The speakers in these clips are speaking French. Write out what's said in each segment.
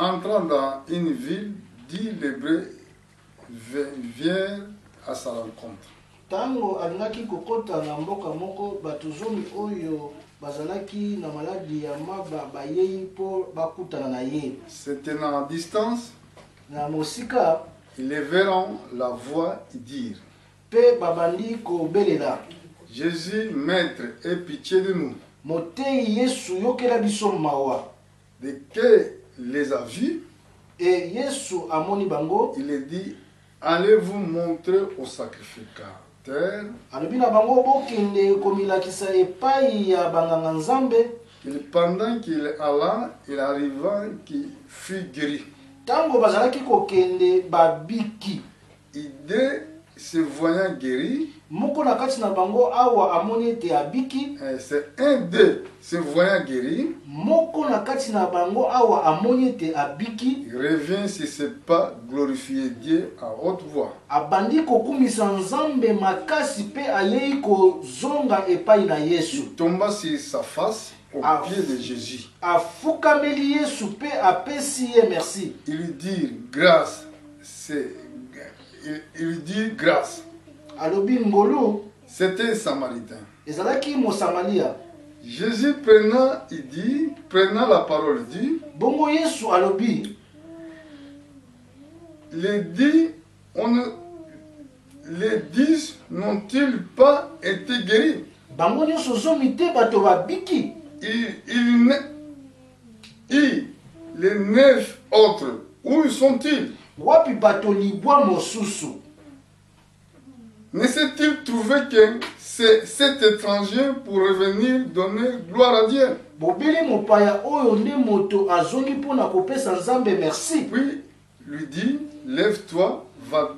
entrant dans une ville, 10 lépreux vinrent à sa rencontre. Tango alingaki kokota na mboka moko bato zomi oyo bazalaki na maladi ya maba bayei po bakutana na ye. Se tenant à distance, Na mosika ils levèrent la voix et dirent: pe babandi kobelela, Jésus, Maître, aie pitié de nous. Motei Yesu yokela biso mawa. Dès qu'il les a vus, E Yesu amoni bango, il les dit: allez vous montrer au sacrificateur. alobi na bango bokende komilakisa epai ya banganga nzambe. Pendant qu'il alla, il arriva qu'il fut guéri. Tango bazalaki kokende babiki. Et dès se voyant guéri, Moko na kati na bango awa amoni ete abiki. c'est un d'eux se voyant guéri, Moko na kati na bango awa amoni ete abiki. il revient sur ses pas, glorifier Dieu à haute voix. Abandi kokumisa nzambe makasi pe ayei kozonga epai na Yesu. Il tomba sur sa face au pied de Jésus. Afukameli Yesu pe apesi ye merci. Il lui dit grâce, il lui dit grâce. Alobi ngolu, C'était un Samaritain. ezalaki Mosamalia. Jésus prenant la parole, dit: Bongo Yesu alobi, les dix n'ont-ils pas été guéris? bango nyonso zomi te bato babiki. Les 9 autres, où sont-ils? Wapi bato libwa mosusu? Ne s'est-il trouvé que c'est cet étranger pour revenir donner gloire à Dieu? Bobele mopaya oyo nde moto azongi pona kopesa nzambe merci. Puis lui dit: lève-toi, va,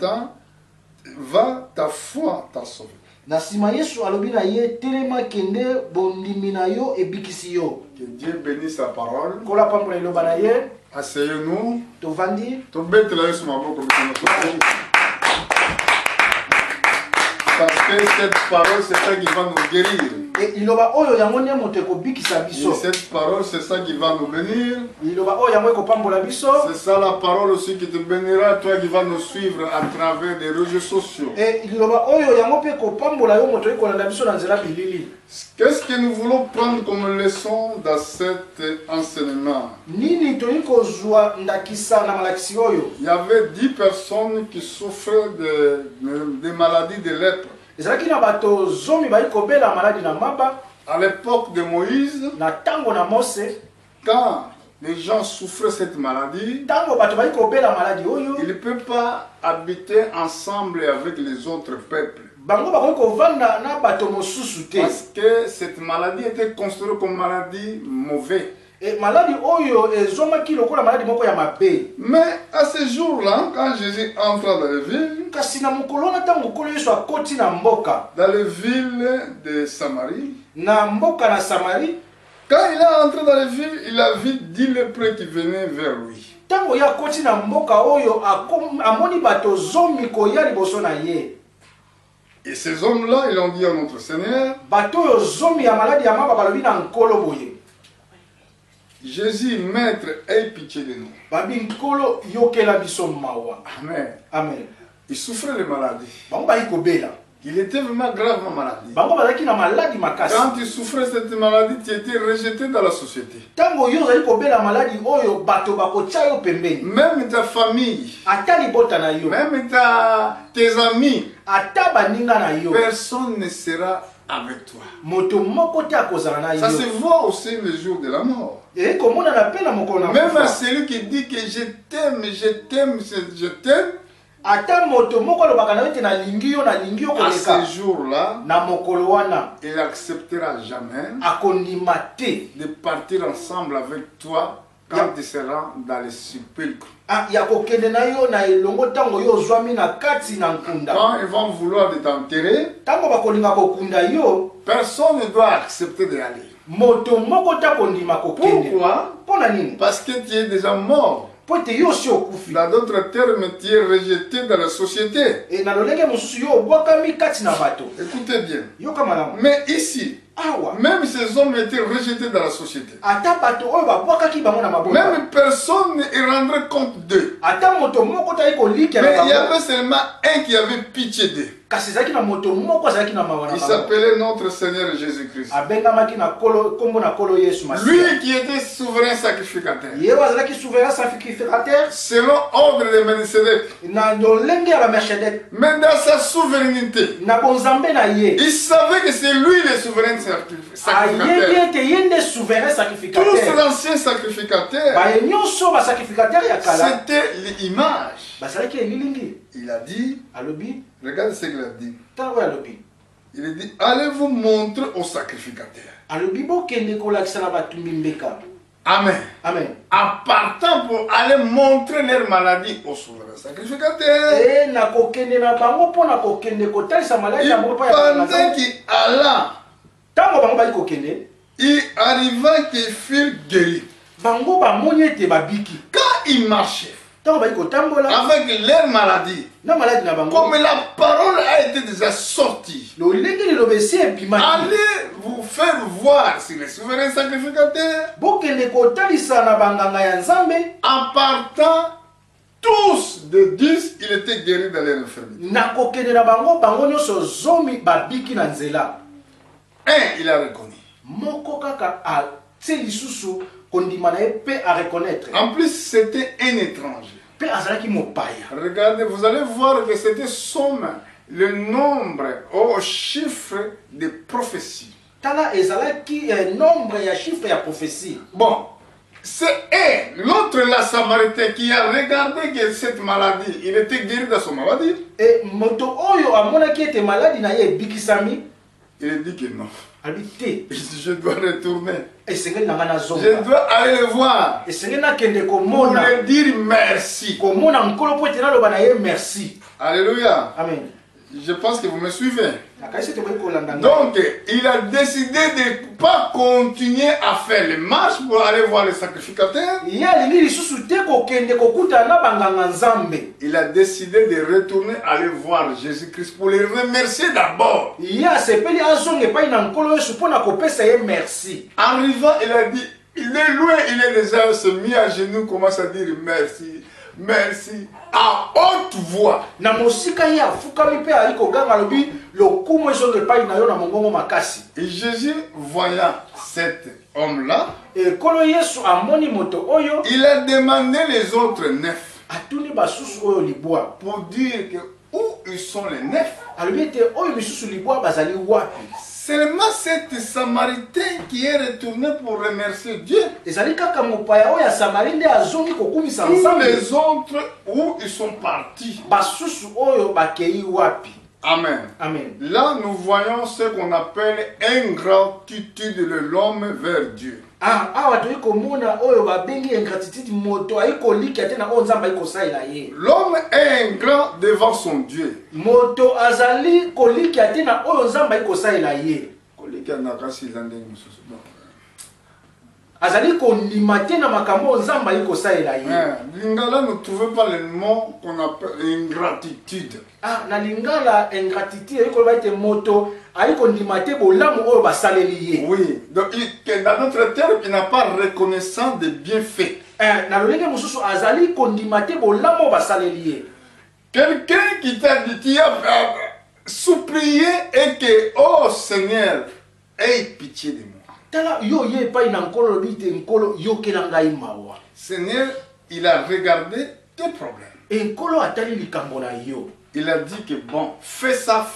ta foi t'a sauvé. Na sima Yesu alobi na ye telema kende bondimi na yo ebikisi yo. Que Dieu bénisse sa parole. Kola pambola iloba na ye, Asseyez-nous. tovandi. Parce que cette parole, c'est ça qui va nous guérir. E iloba oyo yango nde moto ekobikisa Et biso. cette parole, c'est ça qui va nous bénir. Iloba oyo yango ekopambola biso. C'est ça la parole aussi qui te bénira, toi qui vas nous suivre à travers des réseaux sociaux. E iloba oyo yango pe kopambola yo moto ekolanda biso na nzela bilili. Qu'est-ce que nous voulons prendre comme leçon dans cet enseignement? Nini toyi kozwa ndakisa na malakisi oyo? Il y avait 10 personnes qui souffraient de maladies de lèpre. Ezalaki na bato zomi bayi kobela maladi na maba. À l'époque de Moïse, Na tango na Mose, quand les gens souffraient de cette maladie, tango bato bayi kobela maladi oyo, ils ne peuvent pas habiter ensemble avec les autres peuples. bango bakoki kovanda na bato mosusu te. Parce que cette maladie était considérée comme maladie mauvaise. E maladi oyo ezomaki lokola maladi moko ya mabe. Mais à ce jour-là, quand Jésus entra dans les villes, Kasi na mokolo na tango kolo Yesu akoti na mboka, dans les villes de Samarie, na mboka na Samari, quand il est entré dans les villes, il a vu 10 lépreux qui venaient vers lui. tango ya koti na mboka oyo amoni bato zomi koya liboso na ye. Et ces hommes-là, ils ont dit à notre Seigneur: Bato oyo zomi ya maladi ya maba balobi na nkolo boye. Jésus, Maître, aie pitié de nous. Babi nkolo yokela biso mawa. Amen. Amen. Il souffrait de maladie. Bango bayi kobela. Il était vraiment gravement malade. Bango bazalaki na maladi makasi. Quand tu souffrais de cette maladie, tu étais rejeté dans la société. Tango yo ozali kobela maladi oyo bato bakotia yo pembeni. Même ta famille, Ata libota na yo, même tes amis, ata baninga na yo, personne ne sera avec toi. moto moko te akozala na Ça yo. se voit aussi le jour de la mort. E komona na pe na mokolo na Même à kufa. celui qui dit que je t'aime, je t'aime, je t'aime, Ata moto moko alobaka na yo te nalingi yo à koleka. ce jour-là, Na mokolo wana il n'acceptera jamais akondima te. de partir ensemble avec toi quand tu seras dans le sépulcre. Ah, ya kokende na yo na elongo tango yo ozwami na kati na nkunda. Quand ils vont vouloir de t'enterrer, Tango bakolinga kokunda yo, personne ne doit accepter d'y aller. moto moko te akondima kokende. Pourquoi? Pona nini? Parce que tu es déjà mort. Po ete yo si okufi. Dans d'autres termes, tu es rejeté dans la société. E na lolenge mosusu yo obwakami kati na bato. Écoutez bien. Yoka malamu. Mais ici, Même ces hommes étaient rejetés dans la société. ata bato oyo babwakaki bango na maboko Même personne ne rendrait compte d'eux. ata moto moko tali kolika Mais na il y bango avait seulement un qui avait pitié d'eux. kasi ezalaki na moto moko azalaki na mawa na Il bango s'appelait notre Seigneur Jésus-Christ. abengamaki na kombo na kolo yesu masiya Lui qui était souverain sacrificateur. ye oyo azalaki souverain sacrificateur Selon ordre de Melchisedec. na lolenge ya bamerchédek Mais dans sa souveraineté, na bonzambe na ye il savait que c'est lui le souverain sacrificateur. ayebi ete ye nde souverain Tous sacrificateur l'ancien sacrificateur, baye nyonso basacrificateur ya kala c'était l'image. bazalaki elilingi Il a dit, alobi regardez ce qu'il a dit. ntango oyo alobi Il a dit, allez vous montrer au sacrificateur. alobi bokende kolakisa na batumbi mbeka Amen. amen En partant pour aller montrer leur maladie au souverain sacrificateur. e na kokende na bango mpo na kokende kotalisa maladi Et ya bango mpo ya pendant qu'il alla, ntango bango bali kokende il arriva qu'ils furent guéris. bango bamoni ete babiki Quand ils marchaient ntango bali kotambola avec leur maladie, na maladi na bango comme la parole a été déjà sortie, lolenge liloba esi ebimaki allez vous faire voir si le souverain sacrificateur, bokende kotalisa na banganga ya nzambe en partant, tous de 10, il était guéri dans leur infirmité. na kokende na bango bango nyonso zomi babiki na nzela Un, il a reconnu. moko kaka atie lisusu kondima na ye mpe areconnaître En plus, c'était un étranger. mpe azalaki mopaya Regardez, vous allez voir que c'était somme, le nombre au chiffre de prophéties. tala ezalaki nombre ya chiffre ya prophétie Bon, c'est l'autre, la Samaritain, qui a regardé que cette maladie, il était guéri de son maladie. e moto oyo amonaki ete maladi na ye ebikisami Il a dit que non. abi te Je dois retourner. esengeli na ngai Je nazonga dois aller le voir. esengeli nakende Pour komona lui dire merci. komona nkolo mpo ete naloba na ye merci Alléluia. amen Je pense que vous me suivez. nakayisi ete boyi kolanda ngai Donc, il a décidé de ne pas continuer à faire les marches pour aller voir le sacrificateur. ye alingi lisusu te kokende kokutana na banganga nzambe Il a décidé de retourner aller voir Jésus-Christ pour le remercier d'abord. ye asepeli azonga epai na nkolo yesu mpo na kopesa ye merci Arrivant, il a dit, il est loin, il est déjà se mis à genoux, commence à dire merci, merci, à haute voix. na mosika ye afukami mpe ali koganga alobi lokumu ezonga epai na yo na mongongo makasi Et Jésus, voyant cet homme-là, ekolo yesu amoni moto oyo il a demandé les autres 9 atuni basusu oyo libwa pour dire que où ils sont les 9. alobi ete oyo misusu libwa bazali wapi Seulement cet Samaritain qui est retourné pour remercier Dieu. ezali kaka mopaya oyo ya samari nde azongi kokumisa Tous nzambe les autres, où ils sont partis. basusu oyo bakei wapi Amen. amen Là, nous voyons ce qu'on appelle ingratitude de l'homme vers Dieu. awa toyi komona oyo babengi ingratitude moto ayi kolikia te na oyo nzambe ayi kosalela ye L'homme est ingrat devant son Dieu. moto azali kolikia te na oyo nzambe ayi kosalela ye azali kondima te na makambo oyo nzambe ayi kosalela ye Lingala ne trouve pas le mot qu'on appelle ingratitude. na lingala ingratitude ayi koloba ete moto ayi kondima te bolamu oyo basaleli ye Oui, donc dans notre terme, il n'a pas reconnaissance des bienfaits. na lolenge mosusu azali kondima te bolamu oyo basaleli ye Quelqu'un qui t'a dit, qui a supplié et que, oh Seigneur, aie pitié de moi. tala yo ye epai na nkolo lobi te nkolo yokela ngai mawa Seigneur, il a regardé tes problèmes. nkolo atali likambo na yo Il a dit que bon, fais ça,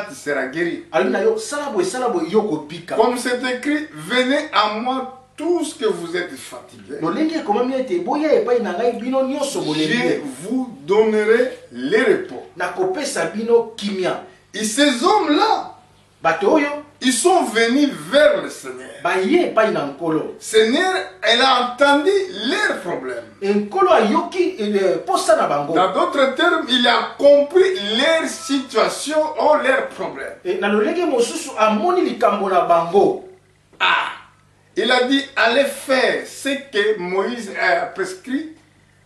tu seras guéri. alobi na yo sala boye yo kobika Comme c'est écrit, venez à moi tous que vous êtes fatigués. lolenge ekomami ete boya epai na ngai bino nyonso Je boleli vous donnerai le repos. nakopesa bino kimia Et ces hommes-là, bato oyo ils sont venus vers le Seigneur. baye epai na nkolo Seigneur, elle a entendu leurs problèmes. nkolo ayoki posa na bango Dans d'autres termes, il a compris leur situation ou leurs problèmes. na lolenge mosusu amoni likambo na bango Il a dit, allez faire ce que Moïse a prescrit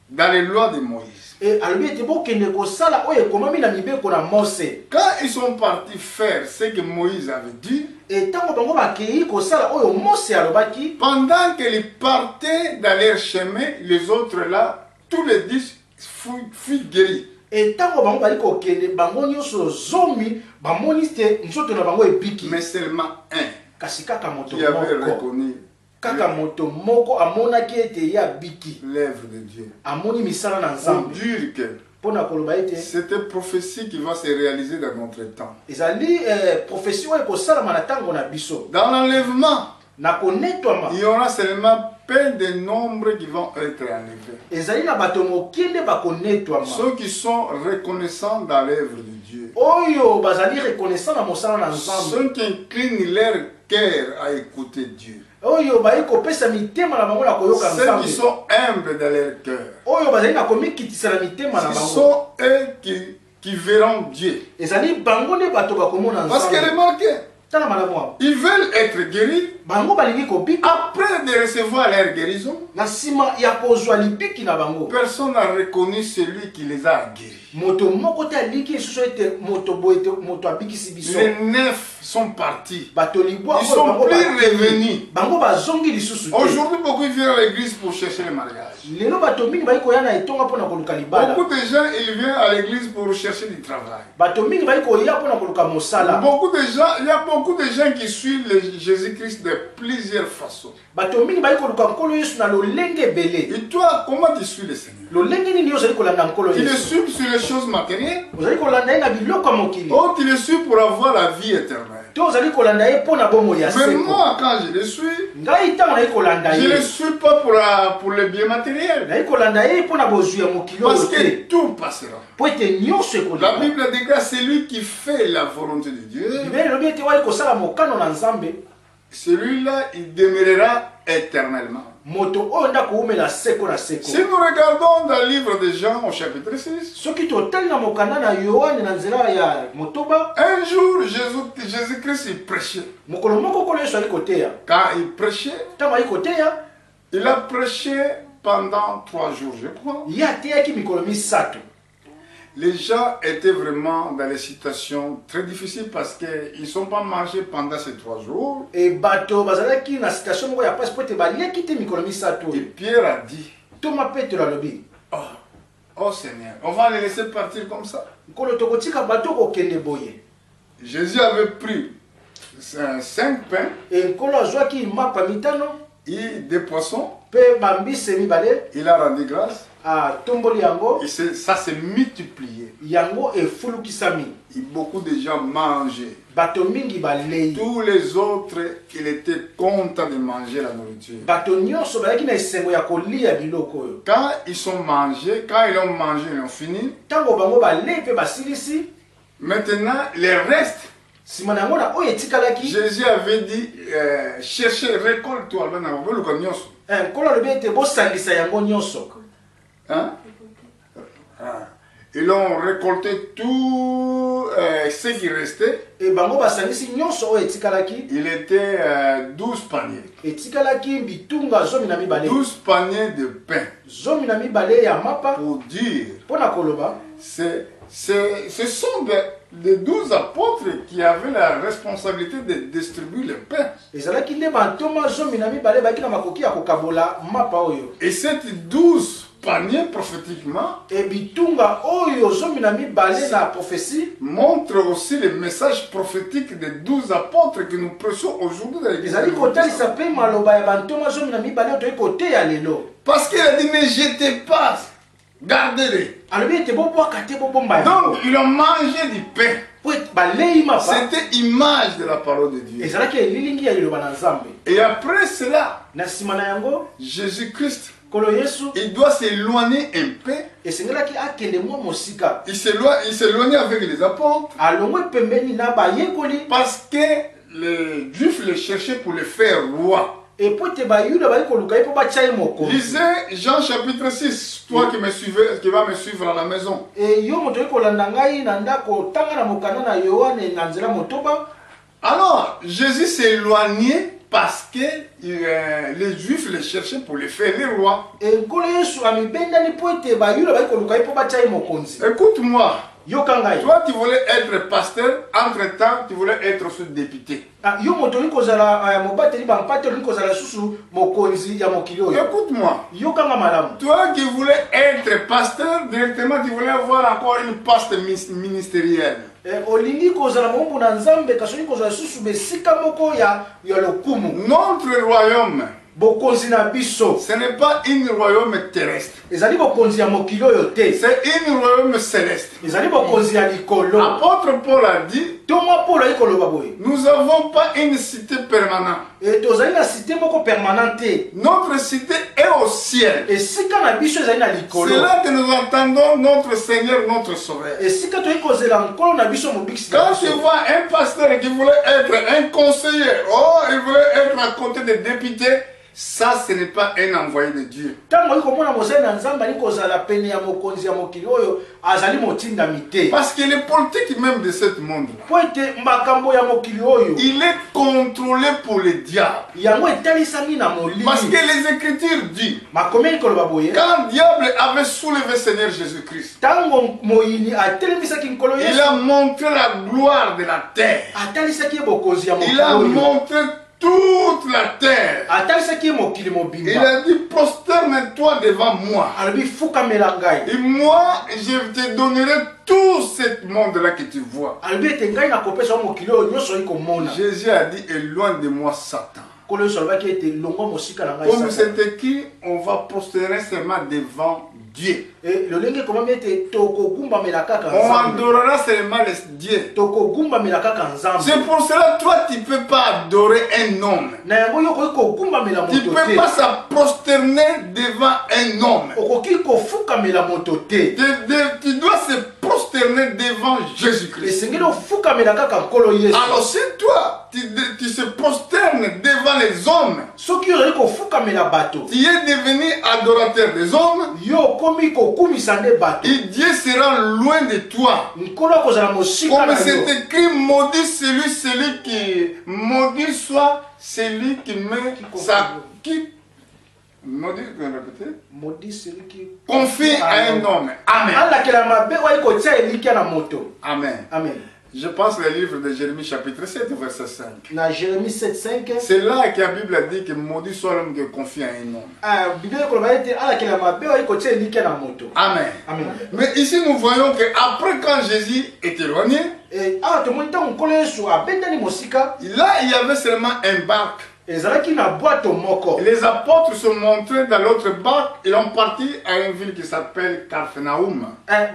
dans les lois de Moïse. Et alobi ete bokende kosala oyo ekomami na mibeko na Mose. Quand ils sont partis faire ce que Moïse avait dit, Et tango bango bakei kosala oyo Mose alobaki, pendant qu'ils partaient dans leur chemin, les autres là, tous les 10 furent guéris. et tango bango bali kokende bango nyonso zomi bamoni te nzoto na bango ebiki. Mais seulement un Kasi kaka moto qui avait moko. reconnu Kaka moto moko amonaki ete ya biki. l'œuvre de Dieu. Amoni misala na Pour Nzambe. dire que Pona koloba ete cette prophétie qui va se réaliser dans notre temps. ezali prophétie oyo ekosalama na tango na biso. Dans l'enlèvement, Na konetwama il y aura seulement peu de nombres qui vont être enlevés. ezali na bato mokinde bakonetwama. Ceux qui sont reconnaissants dans l'œuvre de Dieu. Oyo bazali reconnaissant na mosala na Nzambe. Ceux qui inclinent leur cœur à écouter Dieu. Oyo bayi kopesa mitema na bango na koyoka Ceux Nzambe. qui sont humbles dans leur cœur. Oyo bazali na komikitisa na mitema na Ce bango. sont eux qui verront Dieu. Ezali bango nde bato bakomona Parce que Nzambe. remarquez, Tala malamu awa. ils veulent être guéris Bango balingi kobika après de recevoir leur guérison. na nsima ya kozwa libiki na bango. Personne n'a reconnu celui qui les a guéris. Moto moko te aliki lisusu ete moto boye te moto abikisi biso. Les 9 sont partis. Bato libwa Ils oyo sont bango plus bakei. revenus. Bango bazongi lisusu te. Aujourd'hui, beaucoup viennent à l'église pour chercher le mariage. Lelo bato mingi bayi koya na etonga mpona koluka libala. Beaucoup de gens, ils viennent à l'église pour chercher du travail. Bato mingi bayi koya mpona koluka mosala. Beaucoup de gens, il y a beaucoup de gens qui suivent Jésus-Christ de plusieurs façons. Bato mingi bayi koluka nkolo Yesu na lolenge ebele. Et toi, comment tu suis le Seigneur? Lolenge nini ozali kolanda nkolo Tu le Yesu? suis sur les choses matérielles Ozali kolanda ye na biloko ya mokili. ou tu le suis pour avoir la vie éternelle? To ozali kolanda ye mpona bomoi ya Mais seko. moi, quand je le suis, Ngai ntango nayi kolanda je ne le ye. suis pas pour le bien matériel. Nayi kolanda ye mpona bozwi ya mokili Parce oyo que te. tout passera. Po ete nyonso La ekolima. Bible déclare celui qui fait la volonté de Dieu, Bibeli elobi ete wayi kosala mokano na Nzambe. celui-là, il demeurera éternellement. Moto oyo nda koumela seko na seko. Si nous regardons dans le livre de Jean au chapitre 6, Soki totali na mokanda na Yohane na nzela ya motoba, un jour, Jésus-Christ il prêchait. mokolo moko kolo Yesu ali koteya. Quand il prêchait, Ntango ali koteya, il a prêché pendant 3 jours, je crois. ye ateyaki mikolo misato. Les gens étaient vraiment dans des situations très difficiles parce qu'ils ne sont pas mangés pendant ces 3 jours. E bato bazalaki na situation moko ya pasi po ete baliaki te mikolo misato. Et Pierre a dit, Toma Petro alobi, oh Seigneur, on va les laisser partir comme ça. nkolo tokotika bato kokende boye. Jésus avait pris 5 pains E nkolo azwaki mapa mitano et 2 poissons. mpe bambise mibale, Il a rendu grâce atomboli yango, et ça s'est multiplié. yango efulukisami. Et beaucoup de gens mangeaient. Bato mingi balei. Tous les autres, ils étaient contents de manger la nourriture. Bato nyonso bayaki na esengo ya kolia biloko oyo. Quand ils sont mangés, quand ils ont mangé, ils ont fini. Ntango bango balei mpe basilisi, Maintenant, les restes, nsima na yango na oyo etikalaki, Jésus avait dit, cherchez, récolte-toi. nkolo alobi ete bosangisa yango nyonso. Hein? Ils ont récolté tout ce qui restait. E bango basangisi nyonso oyo etikalaki, Il était 12 paniers. etikalaki bitunga 12. 12 paniers de pain. 12 ya mapa, Pour dire, mpona koloba, ce sont des 12 apôtres qui avaient la responsabilité de distribuer le pain. ezalaki nde bantoma 12 bayaki na makoki ya kokabola mapa oyo. Et ces 12 paniers, prophétiquement, E bitunga oyo 12 na prophétie, montre aussi le message prophétique des 12 apôtres que nous prêchons aujourd'hui dans l'église. ezali kotalisa mpe maloba ya bantoma 12 oyo toyei koteya lelo. Parce qu'il a dit, ne jetez pas, gardez-les. Alobi ete bobwaka te bobomba yango. Donc, ils ont mangé du pain. Po ete balei mapa, C'était image de la parole de Dieu. ezalaki elilingi ya liloba na Nzambe. Et après cela, Na nsima na yango, Jésus-Christ, nkolo Yesu il doit s'éloigner un peu. esengelaki akende mwa mosika, Il s'éloignait avec les apôtres alongwe pembeni na bayekoli, parce que les Juifs le cherchaient pour le faire roi. e po ete bayuda bali koluka ye mpo batia ye mokonzi. Lisez Jean chapitre 6, toi qui vas me suivre à la maison. E yo moto oyi kolanda ngai na ndako, tanga na mokanda na Yohane na nzela motoba. Alors, Jésus s'est éloigné parce que les Juifs les cherchaient pour les faire les rois. Écoute-moi. Toi, tu voulais être pasteur, entre-temps, tu voulais être sous-député. Écoute-moi. Toi qui voulais être pasteur, directement, tu voulais avoir encore une poste ministérielle. Notre royaume, ce n'est pas un royaume terrestre. C'est un royaume céleste. L'apôtre Paul a dit, nous n'avons pas une cité permanente. Notre cité est au ciel. C'est là que nous entendons notre Seigneur, notre Sauveur. Quand tu vois un pasteur qui voulait être un conseiller, il voulait être à côté des députés, ça, ce n'est pas un envoyé de Dieu. Parce que les politiques même de ce monde, il est contrôlé pour le diable. Parce que les Écritures disent, quand le diable avait soulevé Seigneur Jésus-Christ, il a montré la gloire de la terre. Il a montré toute la terre. Il a dit, prosterne-toi devant moi. Et moi, je te donnerai tout ce monde-là que tu vois. Jésus a dit, éloigne de moi Satan. Comme c'est écrit, on va prosterner seulement devant Dieu. On adorera seulement les dieux. C'est pour cela, toi, tu ne peux pas adorer un homme. Tu ne peux pas se prosterner devant un homme. Tu dois se prosterner devant Jésus-Christ. Alors si toi, tu se prosternes devant les hommes, tu es devenu adorateur des hommes, et Dieu sera loin de toi. Comme c'est écrit, maudit celui qui maudit soit celui qui met sa maudit celui qui confie à un homme. Amen. Amen. Amen. Je pense le livre de Jérémie chapitre 7 verset 5. C'est là que la Bible dit que maudit soit l'homme qui confie à un homme. Amen. Amen. Mais ici nous voyons que après quand Jésus est éloigné, là il y avait seulement un barque. Les apôtres se montraient dans l'autre barque. Ils ont parti à une ville qui s'appelle Capharnaüm. Et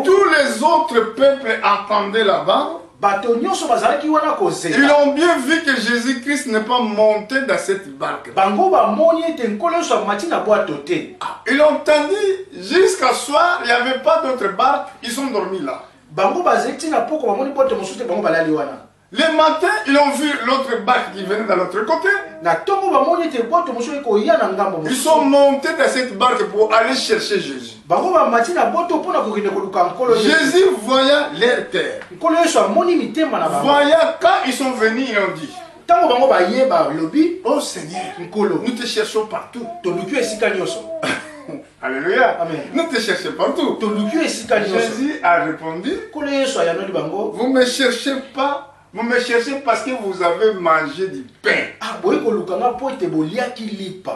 tous les autres peuples attendaient là-bas. Ils ont bien vu que Jésus-Christ n'est pas monté dans cette barque. Ils ont entendu jusqu'à soir, il n'y avait pas d'autre barque. Ils sont dormis là. Le matin, ils ont vu l'autre barque qui venait de l'autre côté. Ils sont montés dans cette barque pour aller chercher Jésus. Jésus voyait leur terre. Voyant quand ils sont venus, ils ont dit, oh Seigneur, nous te cherchons partout. Alléluia. Amen. Nous te cherchons partout. Jésus a répondu, vous ne me cherchez pas. Vous me cherchez parce que vous avez mangé du pain.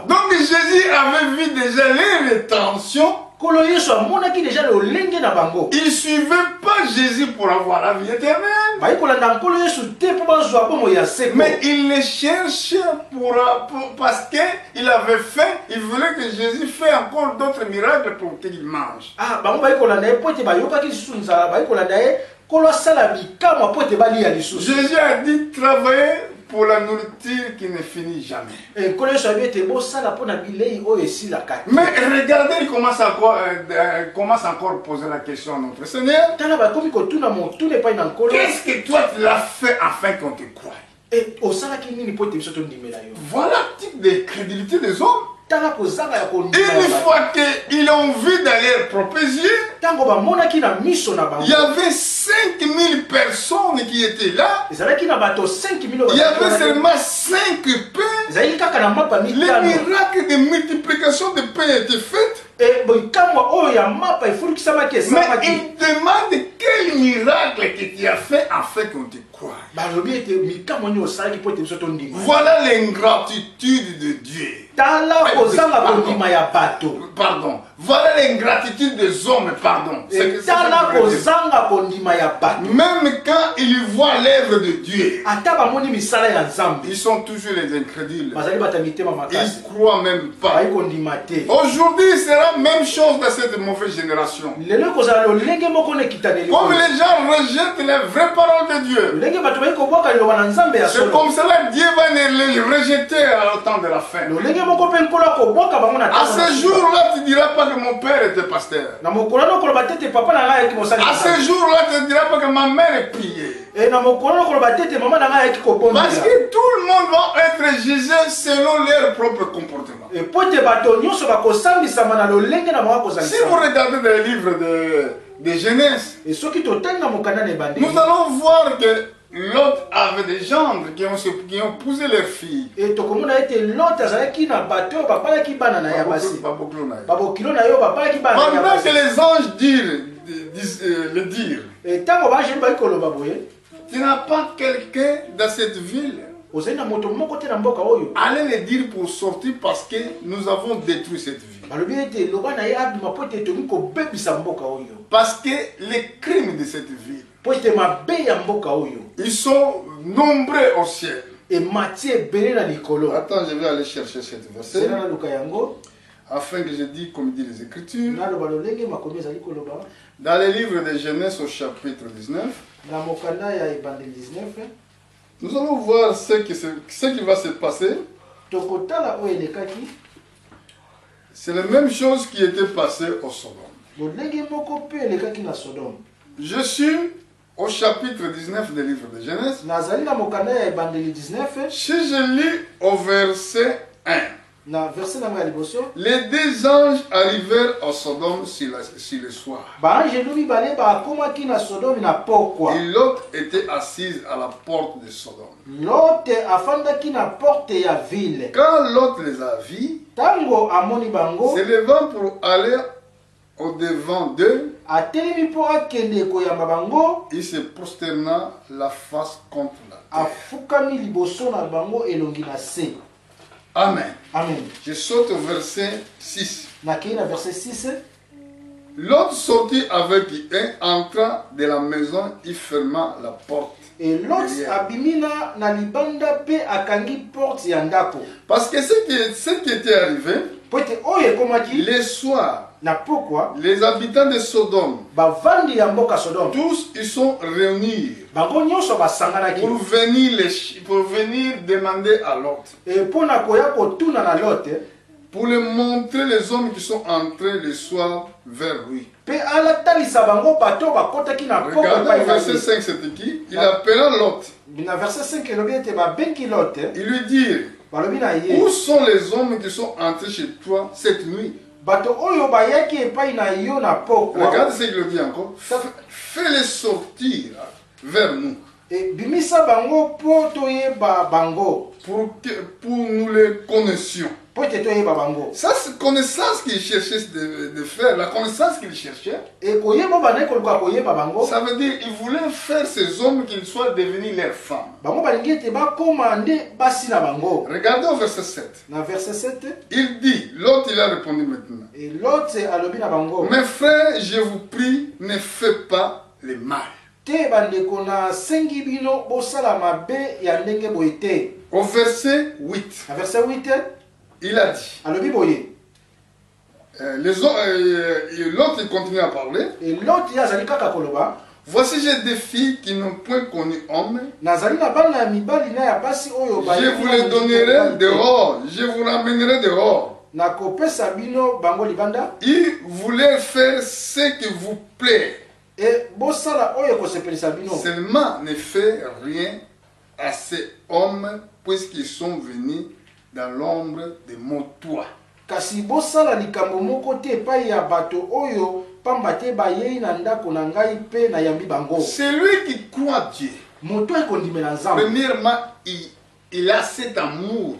Donc Jésus avait vu déjà les rétentions. Il ne suivait pas Jésus pour avoir la vie éternelle. Mais il les cherchait parce qu'il avait faim. Il voulait que Jésus fasse encore d'autres miracles pour qu'il mange. Jésus a dit travailler pour la nourriture qui ne finit jamais. Mais regardez, il commence encore à poser la question à notre Seigneur. Qu'est-ce que toi tu l'as fait afin qu'on te croie? Voilà le type de crédulité des hommes. Une fois qu'ils ont vu dans leurs propres yeux, il y avait 100 5000 personnes qui étaient là. Il y avait seulement 5 pains. Les miracles de multiplication de pains étaient faits. Mais il demande quel miracle que tu as fait afin qu'on te croie. Voilà l'ingratitude de Dieu. Pardon. Voilà l'ingratitude des hommes, pardon. Même quand ils voient l'œuvre de Dieu, ils sont toujours les incrédules. Ils croient même pas. Aujourd'hui, il sera la même chose dans cette mauvaise génération. Comme les gens rejettent les vraies paroles de Dieu, c'est comme cela que Dieu va les rejeter au temps de la fin. À ce jour-là, tu ne diras pas que mon père était pasteur. À ce jour-là, tu ne diras pas que ma mère priait. Parce que tout le monde va être jugé selon leur propre comportement. Si vous regardez les livres de Genèse, nous allons voir que Lot avait des gendres qui ont épousé leurs filles. Pendant que les anges le dirent, tu n'as pas quelqu'un dans cette ville. Allez le dire pour sortir parce que nous avons détruit cette ville. Parce que les crimes de cette ville, ils sont nombreux au ciel. Attends, je vais aller chercher cette verset afin que je dise comme dit les Écritures. Dans les livres de Genèse au chapitre 19, nous allons voir ce qui va se passer. C'est la même chose qui était passée au Sodome. Je suis au chapitre 19 du livre de Genèse. Si je lis au verset 1. Les deux anges arrivèrent à Sodome sur le soir. Et Lot était assise à la porte de Sodome. Quand Lot les a vus, se levant pour aller au devant d'eux, il se prosterna la face contre la terre. Amen. Amen. Je saute au verset 6. Lot sortit avec un, entra de la maison, il ferma la porte. Et Lot abimina na libanda pe akangi porte yandako. Parce que ce qui était arrivé, les soirs, les habitants de Sodome, tous ils sont réunis pour venir demander à Lot, pour lui montrer les hommes qui sont entrés le soir vers lui. Regardez le verset 5, c'était qui? Il appela Lot. Il lui dit, où sont les hommes qui sont entrés chez toi cette nuit? Regarde ce qu'il dit encore. Fais-les sortir vers nous. Pour nous les connaissions. Ça, c'est la connaissance qu'il cherchait de faire, la connaissance qu'il cherchait. Ça veut dire qu'il voulait faire ces hommes qu'ils soient devenus leurs femmes. Regardez au verset 7. Il dit, Lot il a répondu maintenant. Mes frères, je vous prie, ne faites pas le mal. Au verset 8. Il a dit. L'autre il continue à parler. Voici j'ai des filles qui n'ont point connu homme. Je vous les donnerai dehors. Je vous ramènerai dehors. Il voulait faire ce qui vous plaît. Seulement ne fait rien à ces hommes puisqu'ils sont venus dans l'ombre de mon toit. Celui qui croit Dieu, premièrement, il a cet amour,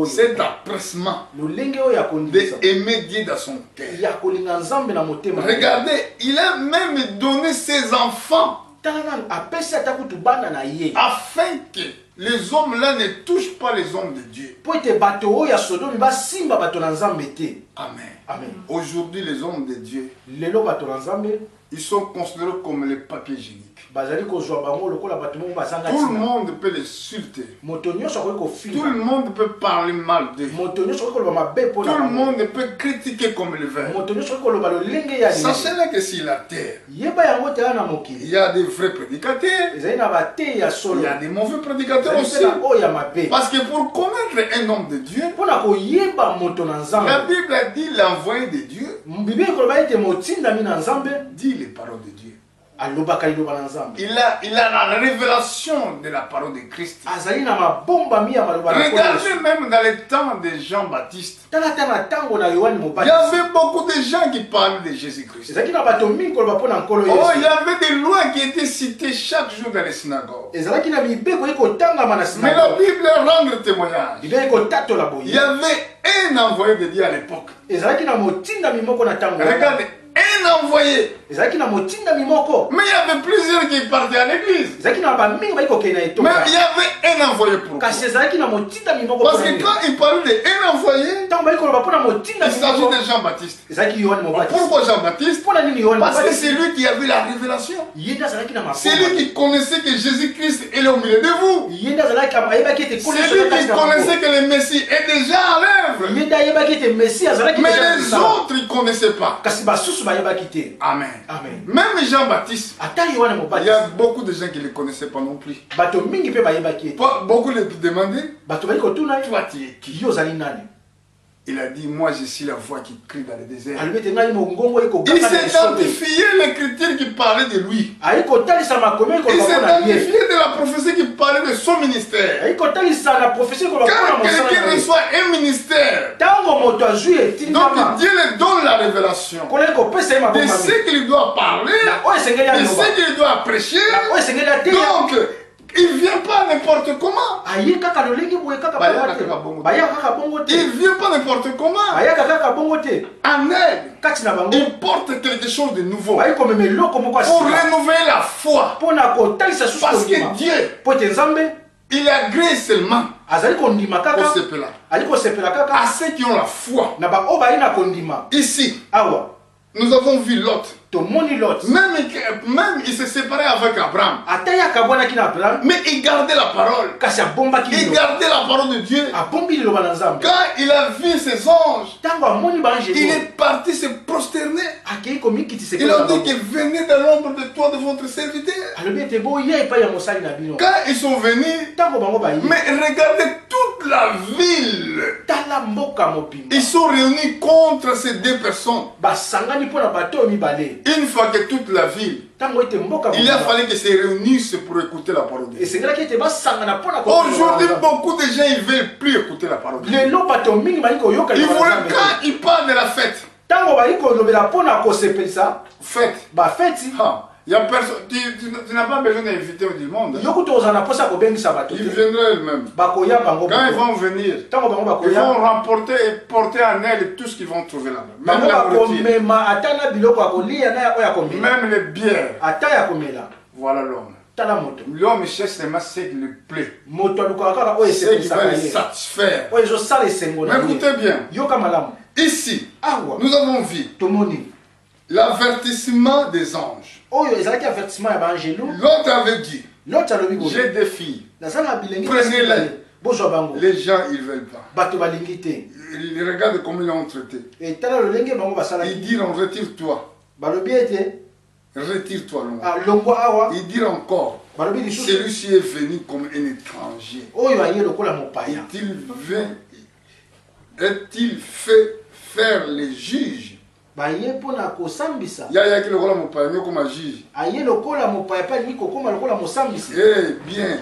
cet empressement d'aimer Dieu dans son cœur. Regardez, il a même donné ses enfants afin que les hommes-là ne touchent pas les hommes de Dieu. Amen. Aujourd'hui, les hommes de Dieu, ils sont considérés comme les papiers hygiéniques. Tout le monde peut les insulter. Tout le monde peut parler mal d'eux. Tout le monde peut critiquer comme il veut. Sachez que sur la terre, il y a des vrais prédicateurs. Il y a des mauvais prédicateurs aussi. Parce que pour connaître un homme de Dieu, la Bible a dit l'envoyé de Dieu dit les paroles de Dieu. Il a la révélation de la parole de Christ. Regardez même dans les temps de Jean-Baptiste. Il y avait beaucoup de gens qui parlaient de Jésus-Christ. Oh, il y avait des lois qui étaient citées chaque jour dans les synagogues. Mais la Bible rend témoignage. Il y avait un envoyé de Dieu à l'époque. Regardez. Un envoyé. Mais il y avait plusieurs qui partaient à l'église. Mais il y avait un envoyé pour vous. Parce que quand il parlait d'un envoyé, il s'agit de Jean-Baptiste. Pourquoi Jean-Baptiste? Parce que c'est lui qui avait la révélation. C'est lui qui connaissait que Jésus-Christ est au milieu de vous. C'est lui qui connaissait que le Messie est déjà à l'œuvre. Mais les autres, ils ne connaissaient pas. Amen. Même Jean-Baptiste, il y a beaucoup de gens qui ne le connaissaient pas non plus. Beaucoup le demandaient, toi tu es qui? Il a dit, moi je suis la voix qui crie dans le désert. Il s'est identifié l'écriture qui parlait de lui. Il s'est identifié de la prophétie qui parlait de son ministère. Quand quelqu'un reçoit un ministère, donc Dieu lui donne la révélation de ce qu'il doit parler, de ce qu'il doit prêcher. Donc, il ne vient pas n'importe comment. Il ne vient pas n'importe comment. En elle, il porte quelque chose de nouveau pour renouveler la foi. Parce que Dieu, il agrée seulement à ceux qui ont la foi. Ici, nous avons vu Lot. Même il s'est séparé avec Abraham. Mais il gardait la parole. Il gardait la parole de Dieu. Quand il a vu ses anges, il est parti se prosterner. Il a dit que venez dans l'ombre de toi de votre serviteur. Quand ils sont venus, mais regardez toute la ville. Ils sont réunis contre ces deux personnes. Une fois que toute la ville, il a fallu qu'ils se réunissent pour écouter la parole de Dieu. Aujourd'hui, beaucoup de gens ne veulent plus écouter la parole de Dieu. Ils voulaient quand ils parlent de la fête. Fête. Il y a personne, tu n'as pas besoin d'inviter du monde. Ils viendront eux-mêmes. Quand ils vont venir, ils vont remporter et porter en elles tout ce qu'ils vont trouver là-bas. Même la nourriture. Même les bières. Voilà l'homme. L'homme cherche seulement ce qui lui plaît. Ce qui va le satisfaire. Mais écoutez bien. Ici, nous avons vu l'avertissement des anges. L'autre avait dit, j'ai des filles, prenez-les. Les gens, ils ne veulent pas. Ils regardent comment ils l'ont traité. Ils diront, retire-toi. Retire-toi. Ils diront encore, celui-ci est venu comme un étranger. Est-il fait faire les juges? Eh bien,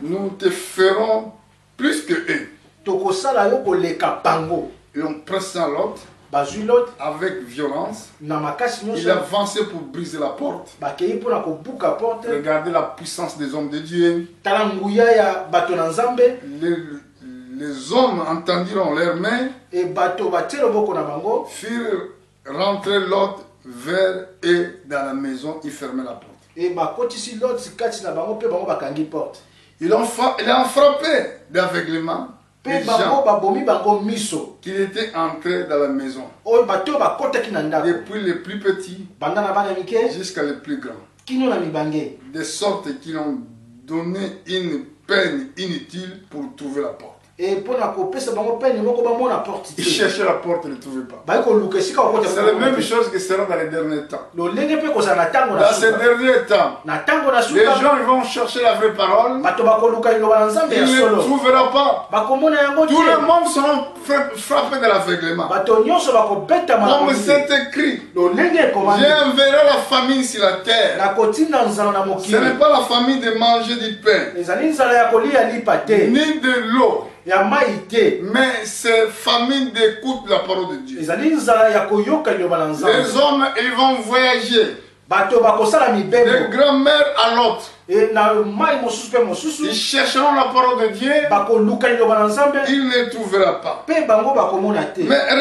nous te ferons plus que eux. Et on presse l'autre. avec violence. Il avançait pour briser la porte. Regardez la puissance des hommes de Dieu. Les hommes entendirent leurs mains, firent rentrer l'autre vers et dans la maison, ils fermaient la porte. Il a frappé d'aveuglement les gens qui étaient entrés dans la maison, depuis les plus petits jusqu'à les plus grands, de sorte qu'ils ont donné une peine inutile pour trouver la porte. Ils cherchaient la porte, ils ne trouvaient pas. C'est la même chose que sera dans les derniers temps. Dans ces derniers temps, les gens vont chercher la vraie parole. Ils ne trouveront pas. Tout le monde sera frappé de l'aveuglement. Comme c'est écrit, j'enverrai la famine sur la terre. Ce n'est pas la famine de manger du pain, ni de l'eau. Mais c'est famine d'écoute la parole de Dieu. Les hommes, ils vont voyager de grand-mère à l'autre. Ils chercheront la parole de Dieu. Ils ne trouveront pas. Mais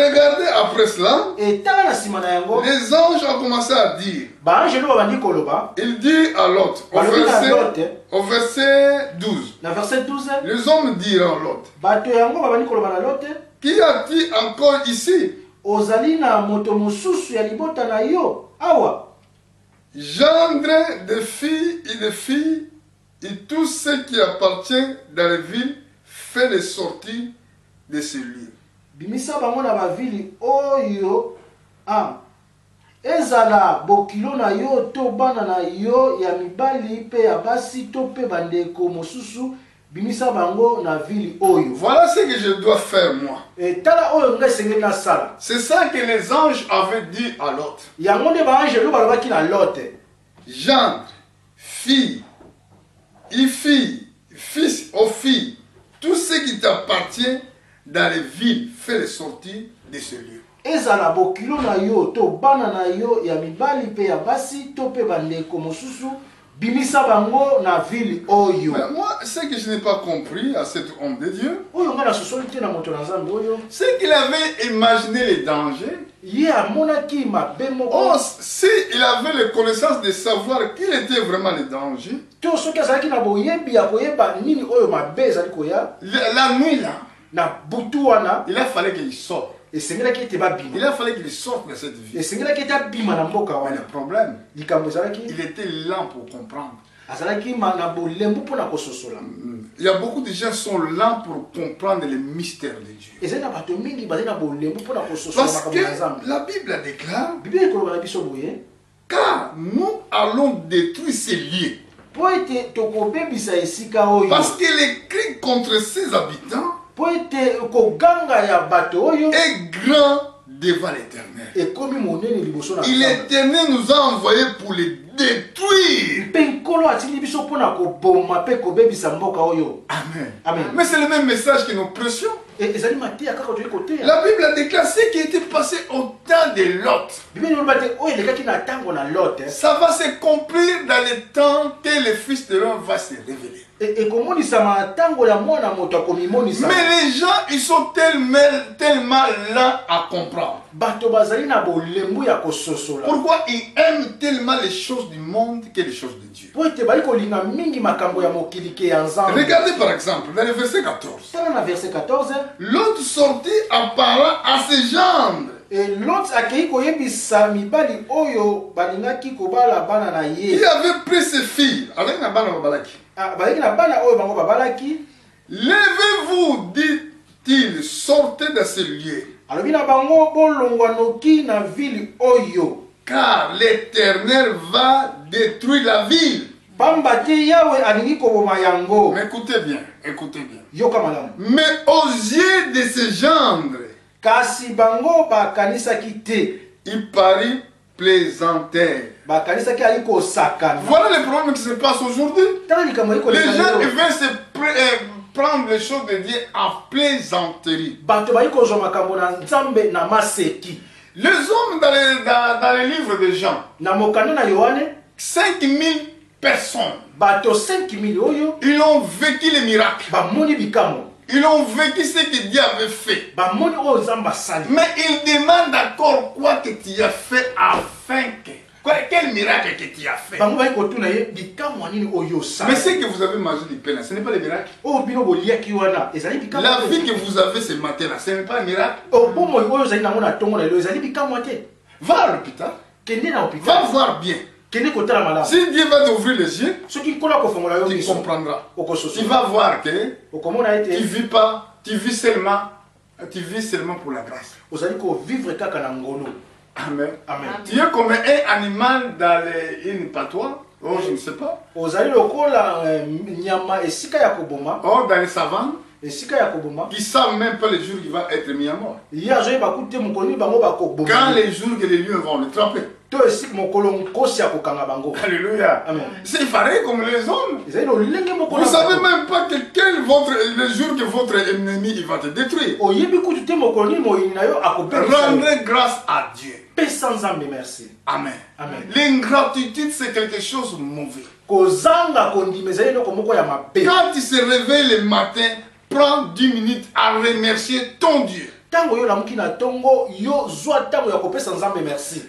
regardez après cela, les anges ont commencé à dire. Il dit à l'autre, au verset 12. Les hommes diront à l'autre, qui a-t-il encore ici? Gendre de filles et tout ce qui appartient dans les villes fait les sorties de ce lieu. Ezala bokilo na yo to bana na yo ya mibali pe ya basi to pe bandeko mosusu bimisa bango na ville oyo. Voilà ce que je dois faire moi. Et tala oyo nga sengeli na sala. C'est ça que les anges avaient dit à Lot. Yango nde ba ange lo balobaki na Lot. Gendre, fille, fils aux filles, tout ce qui t'appartient dans les villes fait les sorties de ce lieu. Ezala bokilo na yo to bana na yo ya mibali pe ya basi to pe bandeko mosusu bimisa bango na ville oyo. Mais moi, ce que je n'ai pas compris à cet homme de Dieu, c'est qu'il avait imaginé les dangers. Oh, si il avait les connaissances de savoir qu'il était vraiment les dangers, la nuit là, il a fallu qu'il sorte. Il a fallu qu'il sorte de cette vie. Mais le problème, il était lent pour comprendre. Il y a beaucoup de gens qui sont lents pour comprendre les mystères de Dieu. Parce que la Bible déclare, car nous allons détruire ces lieux. Parce qu'il écrit contre ses habitants est grand devant l'Éternel. Et l'Éternel nous a envoyés pour les détruire. Amen. Amen. Mais c'est le même message que nous prêchons. La Bible a déclaré ce qui était passé au temps de Lot. Ça va s'accomplir dans le temps que le Fils de l'homme va se révéler. Mais les gens, ils sont tellement lents à comprendre. Pourquoi ils aiment tellement les choses du monde que les choses de Dieu? Regardez par exemple dans le verset 14. L'autre sortit apparent à ses gendres. Et l'autre il avait pris ses filles. Levez-vous, dit-il, sortez de ce lieu. Car l'Éternel va détruire la ville. Mais écoutez bien. Mais aux yeux de ces gendres, il parut plaisanter. Voilà le problème qui se passe aujourd'hui. Les gens veulent se prendre les choses de Dieu en plaisanterie. Les hommes dans les livres de Jean, 5000 personnes, ils ont vécu les miracles. Ils ont vécu ce que Dieu avait fait. Mais ils demandent encore quoi que tu as fait afin que... Quel miracle que tu as fait? Mais ce que vous avez mangé du pain, ce n'est pas le miracle. La vie que vous avez ce matin, ce n'est pas un miracle. Va à l'hôpital. Va voir bien. Si Dieu va t'ouvrir les yeux, tu comprendras. Tu vas voir que tu vis pas, tu vis seulement pour la grâce. Amen. Amen. Tu es comme un animal dans une patois, oh je ne sais pas. Oh dans les savannes. Qui savent même pas les jours qu'il va être mis à mort. Quand les jours que les lions vont le tromper. Alléluia. C'est pareil comme les hommes. Vous ne savez même pas que le jour que votre ennemi il va te détruire. Rendez grâce à Dieu. Amen. L'ingratitude c'est quelque chose de mauvais. Quand tu se réveilles le matin, prends 10 minutes à remercier ton Dieu.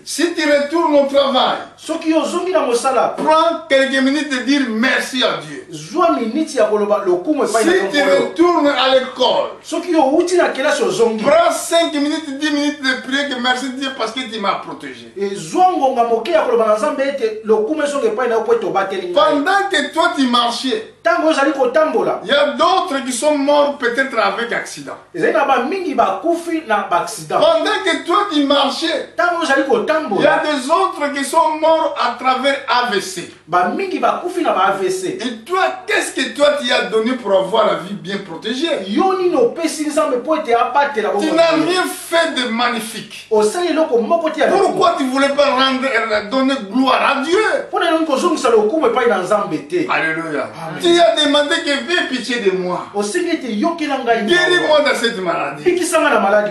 Si tu retournes au travail, prends quelques minutes de dire merci à Dieu. Si tu retournes à l'école, prends 5 minutes, 10 minutes de prier que merci Dieu parce que tu m'as protégé. Pendant que toi tu marchais, il y a d'autres qui sont morts peut-être avec accident. Pendant que toi tu marchais, il y a des autres qui sont morts à travers AVC. Et toi, qu'est-ce que toi tu as donné pour avoir la vie bien protégée? Tu n'as rien fait de magnifique. Pourquoi tu ne voulais pas donner gloire à Dieu? Alléluia. Tu as demandé que fais pitié de moi. Guéris-moi de cette maladie.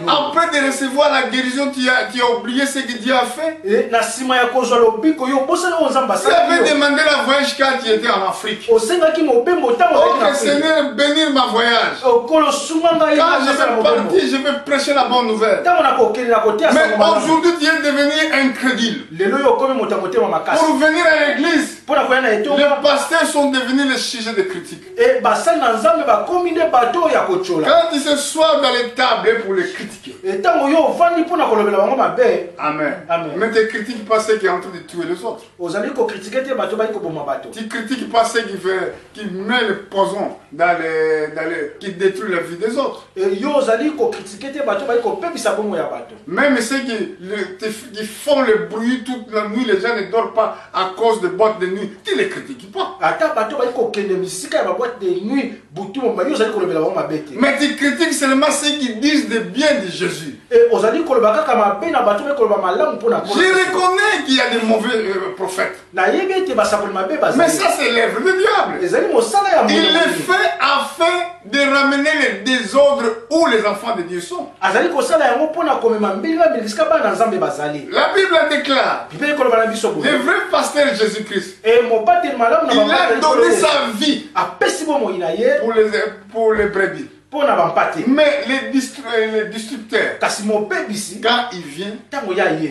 Après de recevoir la guérison, tu as oublié ce que Dieu a fait. Tu avais demandé la voyage quand tu étais en Afrique. Oh Seigneur, bénir ma voyage. Quand je vais partir, je vais prêcher la bonne nouvelle. Mais aujourd'hui, tu es devenu incrédule. Pour venir à l'église, les pasteurs sont devenus les sujets de critique. Quand ils se soient dans les tables pour les critiquer. Amen. Mais tu ne critiques pas ceux qui sont en train de tuer les autres. Tu ne critiques pas ceux qui mettent le poison qui détruit la vie des autres. Même ceux qui font le bruit toute la nuit, les gens ne dorment pas à cause de boîtes de nuit. Tu ne les critiques pas. Mais tu critiques seulement ceux qui disent de bien de Jésus. Je reconnais qu'il y a des mauvais prophètes. Mais ça c'est l'œuvre du diable. Il le fait afin de ramener les désordres où les enfants de Dieu sont. La Bible déclare, le vrai pasteur Jésus-Christ, il a donné sa vie pour les brebis. Mais les destructeurs, quand ils viennent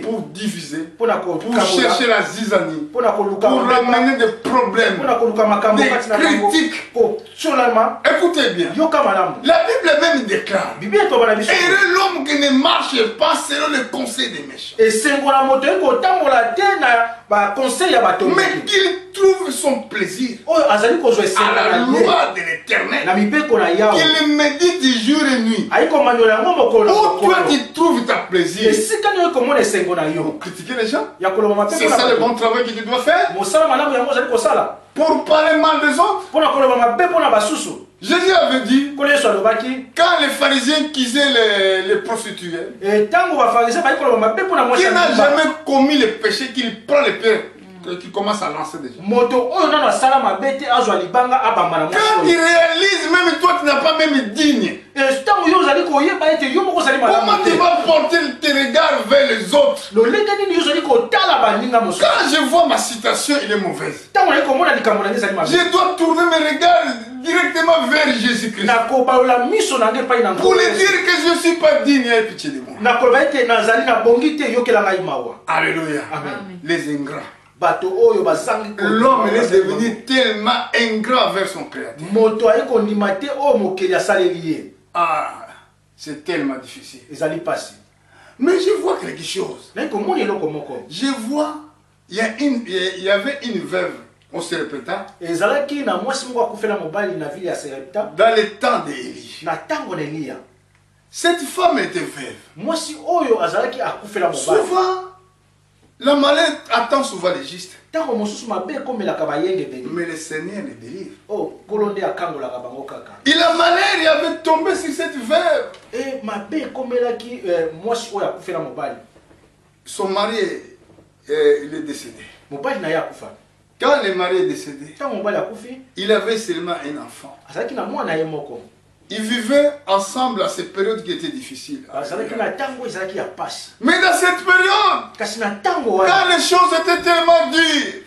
pour diviser, pour chercher la zizanie, pour ramener des problèmes, des critiques, écoutez bien, la Bible même déclare, heureux l'homme qui ne marche pas selon le conseil des méchants, mais qu'il trouve son plaisir à la loi de l'Éternel, qu'il médite jour et nuit. Où toi tu trouves ta plaisir. Pour critiquer les gens, c'est ça le bon travail que tu dois faire. Pour parler mal des autres. Jésus avait dit, quand les pharisiens quisaient les prostituées, qui n'a jamais commis le péché, qu'il prend les pieds qui commence à lancer déjà. Moto oyo nano asala mabete azwa libanga abamba na mwasi. Quand il réalise, même toi tu n'as pas même digne. Ntango yo ozali koyeba ete yo moko ozali malamu. Comment tu vas porter tes regards vers les autres? Lolenge nini yo ozali kotala baninga mosusu. Quand je vois ma situation, elle est mauvaise. Ntango nali komona likambo na ngai ezali mabe. Je dois tourner mes regards directement vers Jésus-Christ. Nakobalola miso na ngai epai na Pour lui dire que je ne suis pas digne, aie pitié de moi. Nakoloba ete nazali na bongi te yokela ngai mawa. Alléluia. Amen. Les ingrats. Bato oyo bazangi ko. L'homme est devenu tellement ingrat vers son créateur. Moto ayi kondima te oyo mokeli asaleli ye. Ah, c'est tellement difficile. Ezali pasi. Mais je vois quelque chose. Je vois, il y avait une veuve au Serepta. Dans le temps d'Élie. Cette femme était veuve. Souvent, la maladie attend souvent les justes. Mais le Seigneur les délivre. Et la maladie avait tombé sur cette veuve. Son mari il est décédé. Quand le mari est décédé, il avait seulement un enfant. Ils vivaient ensemble à cette période qui était difficile. Mais dans cette période, quand les choses étaient tellement dures,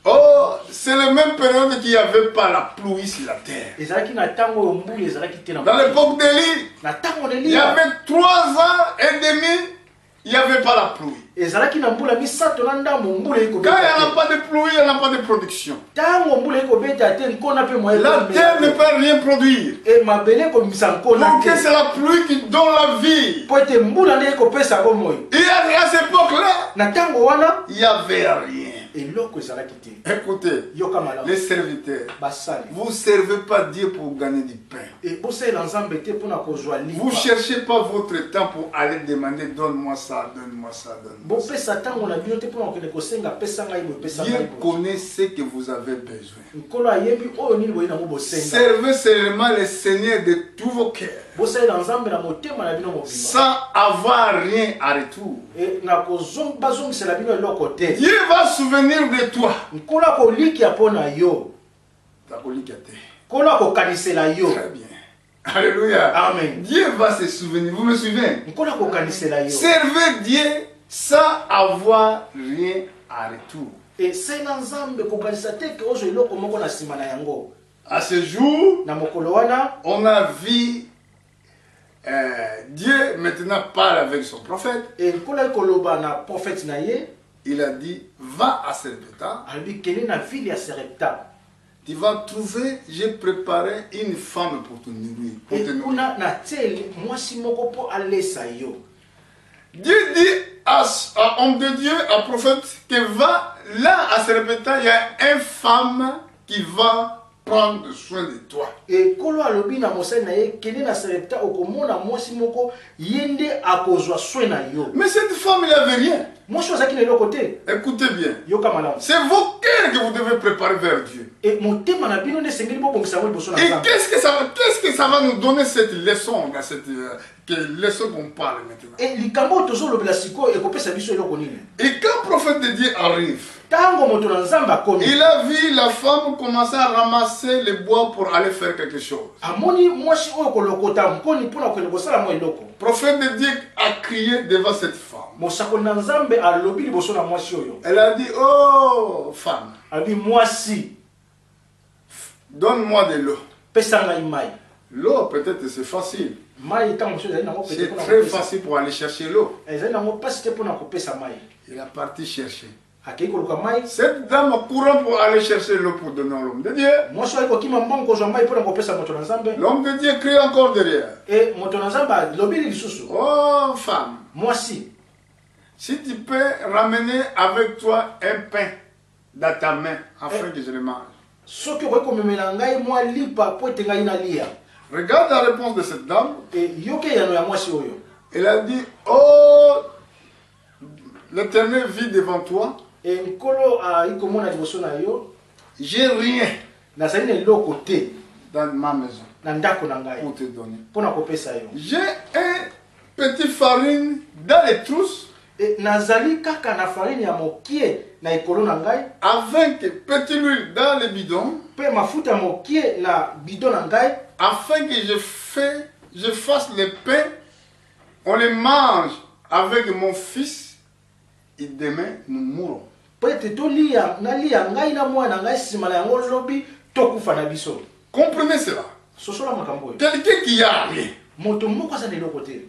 oh, c'est la même période qu'il n'y avait pas la pluie sur la terre. Dans l'époque d'Élie, il y avait 3 ans et demi, il n'y avait pas la pluie. Quand il n'y a pas de pluie, il n'y a pas de production. La terre ne peut rien produire. Donc c'est la pluie qui donne la vie. Et à cette époque-là, il n'y avait rien. Écoutez, les serviteurs, vous ne servez pas Dieu pour gagner du pain. Vous ne cherchez pas votre temps pour aller demander donne-moi ça, donne-moi ça, donne-moi ça. Dieu connaît ce que vous avez besoin. Servez seulement le Seigneur de tous vos cœurs, sans avoir rien à retour. Dieu va se souvenir de toi. Très bien. Alléluia. Amen. Dieu va se souvenir. Vous me suivez? Servez Dieu sans avoir rien à retour. À ce jour, on a vu Dieu maintenant parle avec son prophète. Il a dit, va à Serepta. Tu vas trouver, j'ai préparé une femme pour te nourrir. Dieu dit à homme de Dieu, à prophète, que va là à Serepta, il y a une femme qui va prendre soin de toi. Mais cette femme, il n'y avait rien. Écoutez bien. C'est vos cœurs que vous devez préparer vers Dieu. Et qu'est-ce que ça va nous donner cette leçon, cette leçon qu'on parle maintenant? Et quand le prophète de Dieu arrive, il a vu la femme commencer à ramasser les bois pour aller faire quelque chose. Le prophète de Dieu a crié devant cette femme. Elle a dit, oh femme, donne-moi de l'eau. L'eau peut-être c'est facile. C'est très facile pour aller chercher l'eau. Il a parti chercher. Cette dame courant pour aller chercher l'eau pour donner à l'homme de Dieu. L'homme de Dieu crie encore derrière. Oh femme, si tu peux ramener avec toi un pain dans ta main afin que je le mange. Regarde la réponse de cette dame. Elle a dit, oh, l'Éternel vit devant toi. J'ai rien dans ma maison pour te donner. J'ai un petit farine dans les trousses nazali kaka na farine ya mokie na ekolo na ngai. Avec petite huile dans le bidon. Pe mafuta mokie na bidon na ngai. Afin que je fasse le pain, on le mange avec mon fils et demain nous mourrons. Peut-être tolia na lia ngai na mwana ngai sima na yango lobi tokufa na biso. Comprenez cela. Sosola makambo. Quelqu'un qui a rien. Moto moko sa ndelo côté.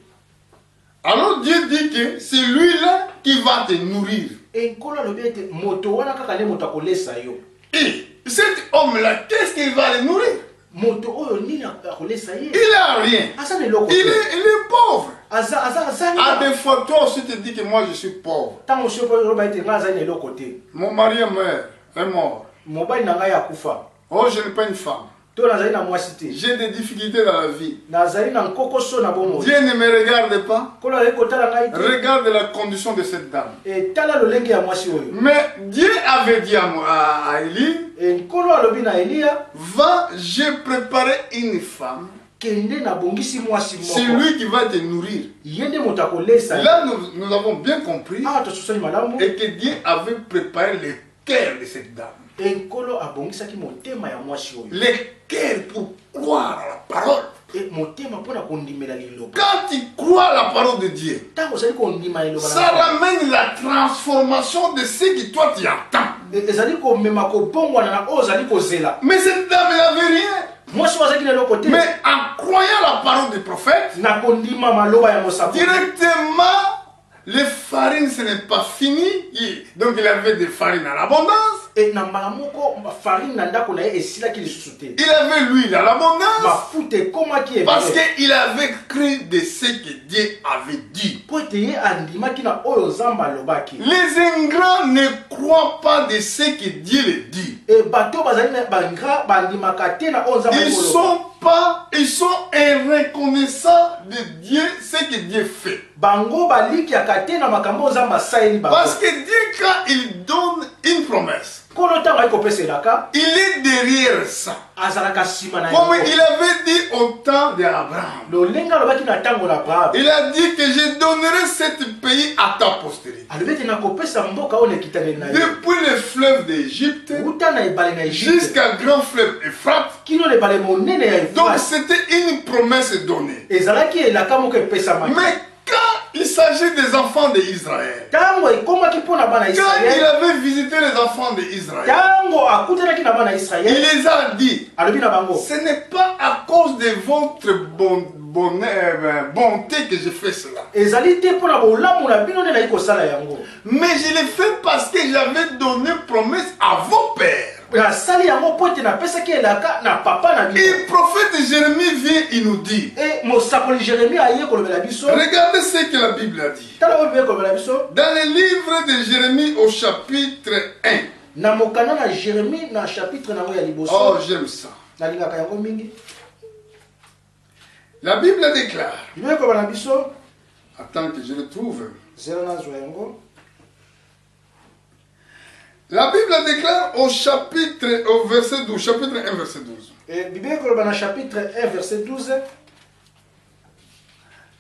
Alors Dieu dit que c'est lui-là qui va te nourrir. Et cet homme-là, qu'est-ce qu'il va le nourrir? Il n'a rien. Il est pauvre. À des fois, toi aussi te dis que moi je suis pauvre. Mon mari est mort. Oh, je n'ai pas une femme. J'ai des difficultés dans la vie. Dieu ne me regarde pas. Regarde la condition de cette dame. Mais Dieu avait dit à Élie, va, j'ai préparé une femme. C'est lui qui va te nourrir. Là, nous avons bien compris et que Dieu avait préparé le cœur de cette dame. Le cœur pour croire à la parole. Quand tu crois à la parole de Dieu, ça ramène la transformation de ce que toi tu attends. Mais cette dame n'avait rien. Mais en croyant la parole du prophète, directement, les farines, ce n'est pas fini. Donc il avait des farines à l'abondance. Il avait l'huile à l'abondance. Parce qu'il avait cru de ce que Dieu avait dit. Les ingrats ne croient pas de ce que Dieu le dit. Ils sont reconnaissants de Dieu, ce que Dieu fait. Parce que Dieu, quand il donne une promesse, il est derrière ça. Comme il avait dit au temps d'Abraham. Il a dit que je donnerai ce pays à ta postérité. Depuis le fleuve d'Égypte jusqu'à grand fleuve Euphrate. Donc c'était une promesse donnée. Mais quand il s'agit des enfants d'Israël, quand il avait visité les enfants d'Israël, il les a dit, ce n'est pas à cause de votre bonté que je fais cela. Mais je l'ai fait parce que j'avais donné promesse à vos pères. Et le prophète Jérémie vient, il nous dit. Regardez ce que la Bible a dit. Dans le livre de Jérémie au chapitre 1. Oh, j'aime ça. La Bible déclare. Attends que je le trouve. La Bible déclare au verset 12, chapitre 1, verset 12.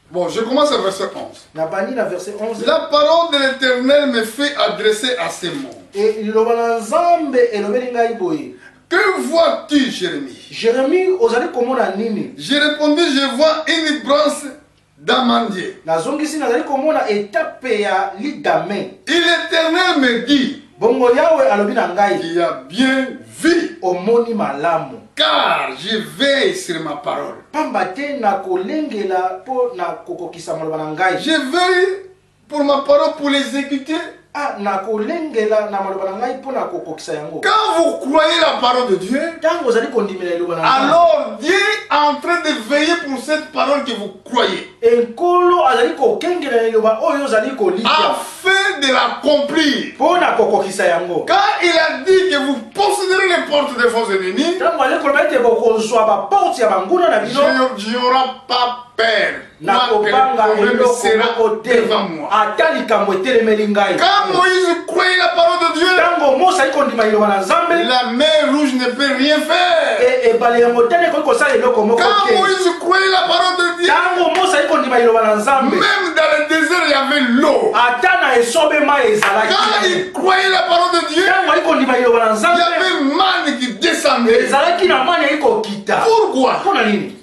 Bon, je commence à verset 11. La parole de l'Éternel me fait adresser à ces mots. Que vois-tu, Jérémie? J'ai répondu, je vois une branche d'amandier. Et l'Éternel me dit, il a bien vu, car je veille sur ma parole. Je veille pour ma parole pour l'exécuter. Quand vous croyez la parole de Dieu, alors Dieu est en train de veiller pour cette parole que vous croyez, afin de l'accomplir. Quand il a dit que vous posséderez les portes des vos ennemis, il n'y aura pas peur. Quand Moïse croyait la parole de Dieu, la mer rouge ne peut rien faire. Quand Moïse croyait la parole de Dieu, même dans le désert, il n'y avait l'eau, quand il croyait la parole de Dieu, il y avait manne qui descendait. Pourquoi?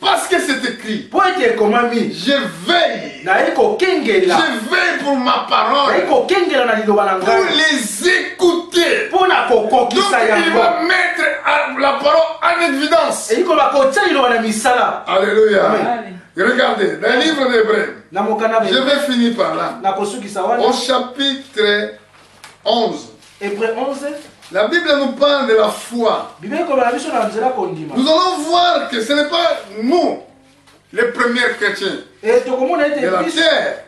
Parce que c'est écrit. Je veille. Je veille pour ma parole. Pour les écouter. Donc il va mettre la parole en évidence. Alléluia. Regardez, dans le livre d'Hébreux, je vais finir par là. Au chapitre 11, la Bible nous parle de la foi. Nous allons voir que ce n'est pas nous, les premiers chrétiens de la terre.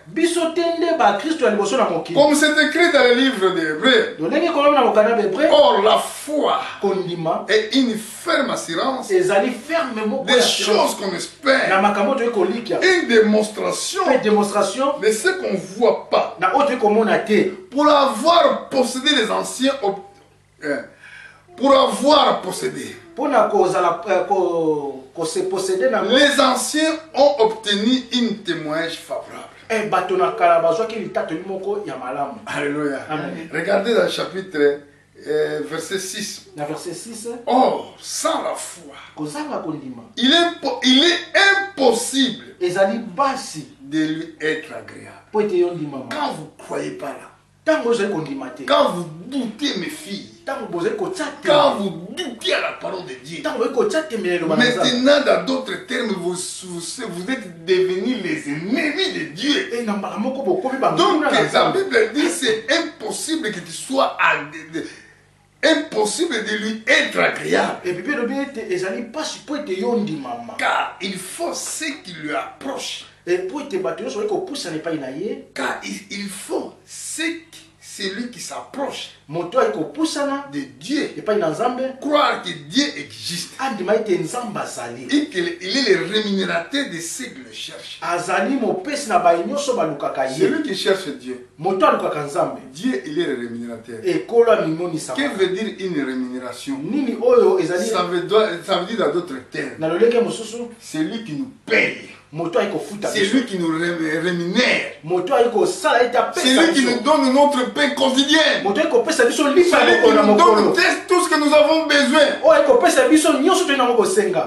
Comme c'est écrit dans le livre d'Hébreux. Or, la foi est une ferme assurance des choses qu'on espère. Une démonstration de ce qu'on ne voit pas. Pour avoir possédé les anciens, les anciens ont obtenu un témoignage favorable. Alléluia. Regardez dans le chapitre verset 6. Or, sans la foi, il est impossible de lui être agréable. Quand vous ne croyez pas là, quand vous doutez, mes filles, quand vous doutez à la parole de Dieu, maintenant, dans d'autres termes, vous êtes devenus les ennemis de Dieu. Donc, la Bible dit que c'est impossible que tu sois impossible de lui être agréable. Car il faut ce qui lui approche. Car il faut celui qui s'approche de Dieu, croire que Dieu existe et qu'il est le rémunérateur de ceux qui le cherchent. Celui qui cherche Dieu, Dieu il est le rémunérateur. Que veut dire une rémunération? Ça veut dire dans d'autres termes, c'est lui qui nous paye. C'est lui qui nous rémunère. C'est lui qui nous donne notre pain quotidien. C'est lui qui nous donne tout ce que nous avons besoin.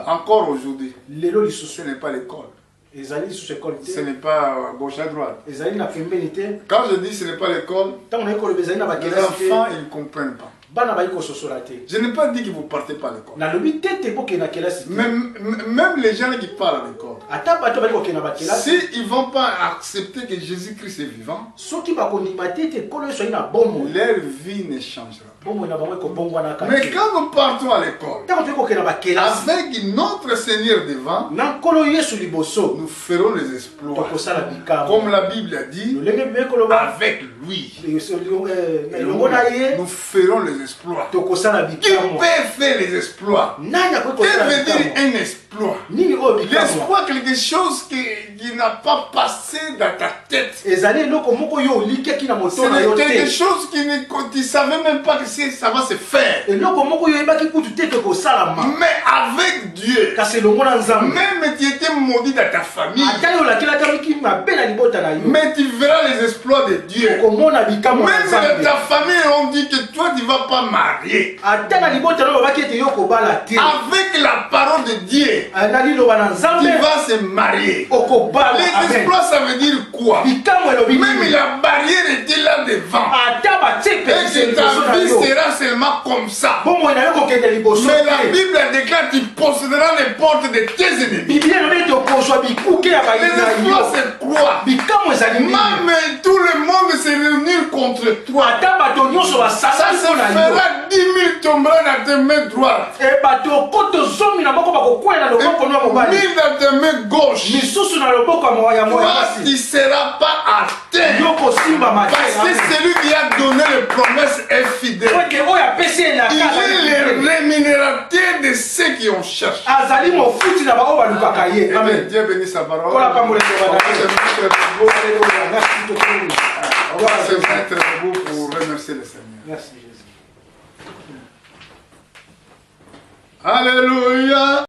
Encore aujourd'hui, ce n'est pas l'école. Ce n'est pas gauche à droite. Quand je dis ce n'est pas l'école, les enfants ils ne comprennent pas. Je n'ai pas dit que vous ne partez pas à l'école. Même les gens qui parlent à l'école, s'ils ne vont pas accepter que Jésus-Christ est vivant, leur vie ne changera pas. Mais quand nous partons à l'école, avec notre Seigneur devant, nous ferons les exploits. Comme la Bible a dit, avec lui, nous ferons les exploits. Qui peut faire les exploits? Quel veut dire un exploit? L'espoir, quelque chose qui n'a pas passé dans ta tête. C'est quelque chose qui ne savait même pas que ça va se faire. Mais avec Dieu, même tu étais maudit dans ta famille, mais tu verras les exploits de Dieu. Même dans ta famille, on dit que toi tu ne vas pas marier. Avec la parole de Dieu, tu vas se marier. Les exploits, ça veut dire quoi? Même la barrière était là devant. Et que ta vie sera seulement comme ça. Mais la Bible déclare que tu posséderas les portes de tes ennemis. Les exploits, c'est quoi? Même tout le monde se réunit contre toi. Ça se fera 10 000 tomberont dans tes mains droites. Et 1000 dans tes mains gauches. Toi, tu ne seras pas atteint. Parce que celui qui a donné les promesses est fidèle. Il est le rémunérateur de ceux qui ont cherché. Dieu bénisse sa parole. On va se mettre debout pour remercier le Seigneur. Merci Jésus. Alléluia.